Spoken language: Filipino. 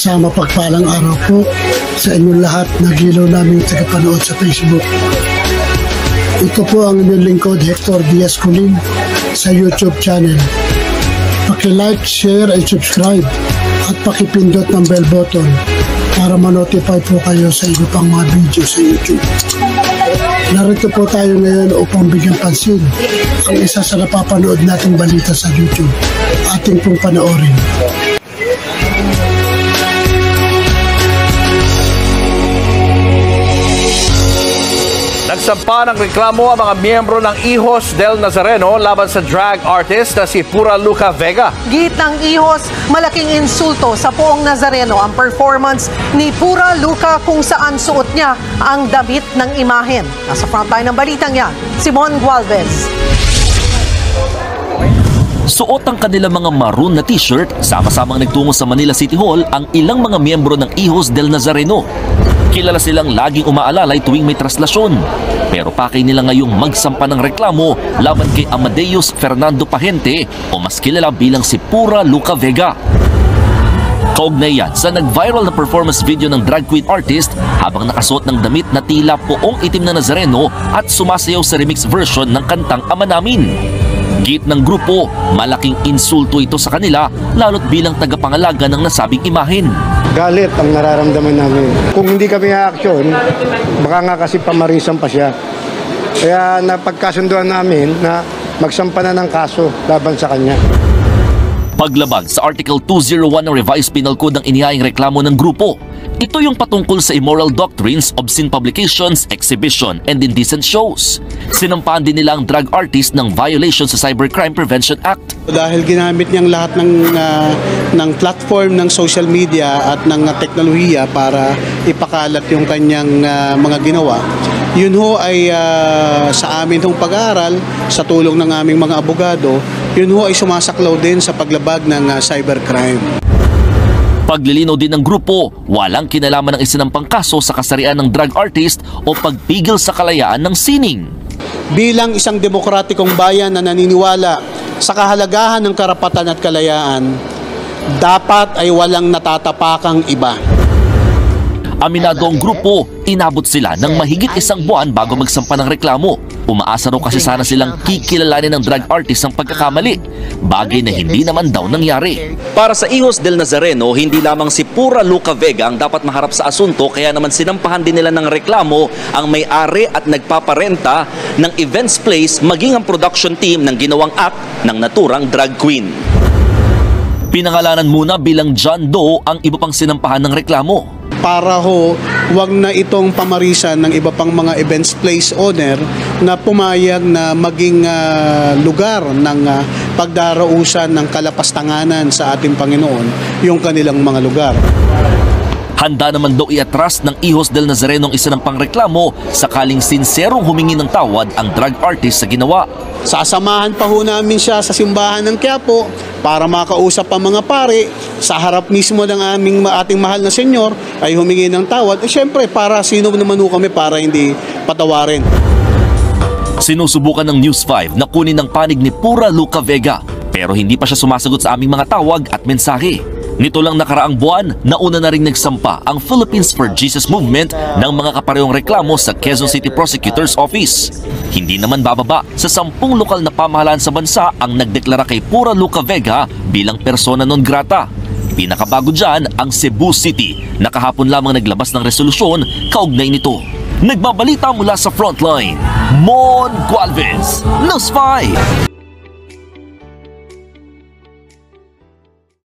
Sa mapagpalang araw po sa inyong lahat na gilaw namin tagapanood sa Facebook. Ito po ang inyong lingkod, Hector Diaz Colin, sa YouTube channel. Paki-like, share, and subscribe at pakipindot ng bell button para ma-notify po kayo sa iba pang mga video sa YouTube. Narito po tayo ngayon upang bigyan pansin ang isa sa napapanood nating balita sa YouTube. Ating pong panoorin. Nagsampa ng reklamo ang mga miyembro ng Hijos del Nazareno laban sa drag artist na si Pura Luca Vega. Git ng Hijos, malaking insulto sa Poong Nazareno ang performance ni Pura Luca kung saan suot niya ang damit ng imahen. Nasa frontline ng balitang yan, Simon Gualvez. Suot ang kanilang mga maroon na t-shirt, sama-samang nagtungo sa Manila City Hall ang ilang mga miyembro ng Hijos del Nazareno. Kilala silang laging umaalalay tuwing may traslasyon. Pero pakay nila ngayong magsampa ng reklamo laban kay Amadeus Fernando Pahente o mas kilala bilang si Pura Luca Vega. Kaugnay yan sa nag-viral na performance video ng drag queen artist habang nakasuot ng damit na tila poong itim na Nazareno at sumasayaw sa remix version ng kantang Ama Namin. Git ng grupo, malaking insulto ito sa kanila lalo't bilang tagapangalaga ng nasabing imahen. Galit ang nararamdaman namin. Kung hindi kami ha-aksyon, baka nga kasi pamarisan pa siya. Kaya napagkasunduan namin na magsampa na ng kaso laban sa kanya. Paglabag sa Article 201 ng Revised Penal Code ng inihaing reklamo ng grupo. Ito yung patungkol sa immoral doctrines, obscene publications, exhibition, and indecent shows. Sinampahan din nila ang drag artist ng violation sa Cybercrime Prevention Act. Dahil ginamit niyang lahat ng platform ng social media at ng teknolohiya para ipakalat yung kanyang mga ginawa. Yun ho ay sa amin hong pag-aaral, sa tulong ng aming mga abogado, yun ho ay sumasaklaw din sa paglabag ng cybercrime. Paglilinaw din ng grupo, walang kinalaman ng isinampang kaso sa kasarian ng drag artist o pagpigil sa kalayaan ng sining. Bilang isang demokratikong bayan na naniniwala sa kahalagahan ng karapatan at kalayaan, dapat ay walang natatapakang iba. Aminado ang grupo, inabot sila ng mahigit isang buwan bago magsampa ng reklamo. Umaasa raw kasi sana silang kikilalanin ng drag artist ang pagkakamali, bagay na hindi naman daw nangyari. Para sa Hijos del Nazareno, hindi lamang si Pura Luca Vega ang dapat maharap sa asunto, kaya naman sinampahan din nila ng reklamo ang may-ari at nagpaparenta ng events place maging ang production team ng ginawang act ng naturang drag queen. Pinangalanan muna bilang John Doe ang iba pang sinampahan ng reklamo. Para ho, wag na itong pamarisan ng iba pang mga events place owner na pumayag na maging lugar ng pagdarausan ng kalapastanganan sa ating Panginoon yung kanilang mga lugar. Handa naman daw iatras ng Hijos del Nazareno ang isinampang reklamo sakaling sinserong humingi ng tawad ang drag artist sa ginawa. Sasamahan pa ho namin siya sa simbahan ng Quiapo para makausap ang mga pare sa harap mismo ng ating mahal na senyor ay humingi ng tawad. Siyempre, para sino naman ho kami para hindi patawarin. Sinusubukan ng News 5 na kunin ang panig ni Pura Luca Vega pero hindi pa siya sumasagot sa aming mga tawag at mensahe. Nito lang nakaraang buwan, nauna na rin nagsampa ang Philippines for Jesus Movement ng mga kaparehong reklamo sa Quezon City Prosecutor's Office. Hindi naman bababa sa 10 lokal na pamahalaan sa bansa ang nagdeklara kay Pura Luca Vega bilang persona non grata. Pinakabago dyan ang Cebu City na kahapon lamang naglabas ng resolusyon kaugnay nito. Nagbabalita mula sa frontline, Mon Gualvez, News 5.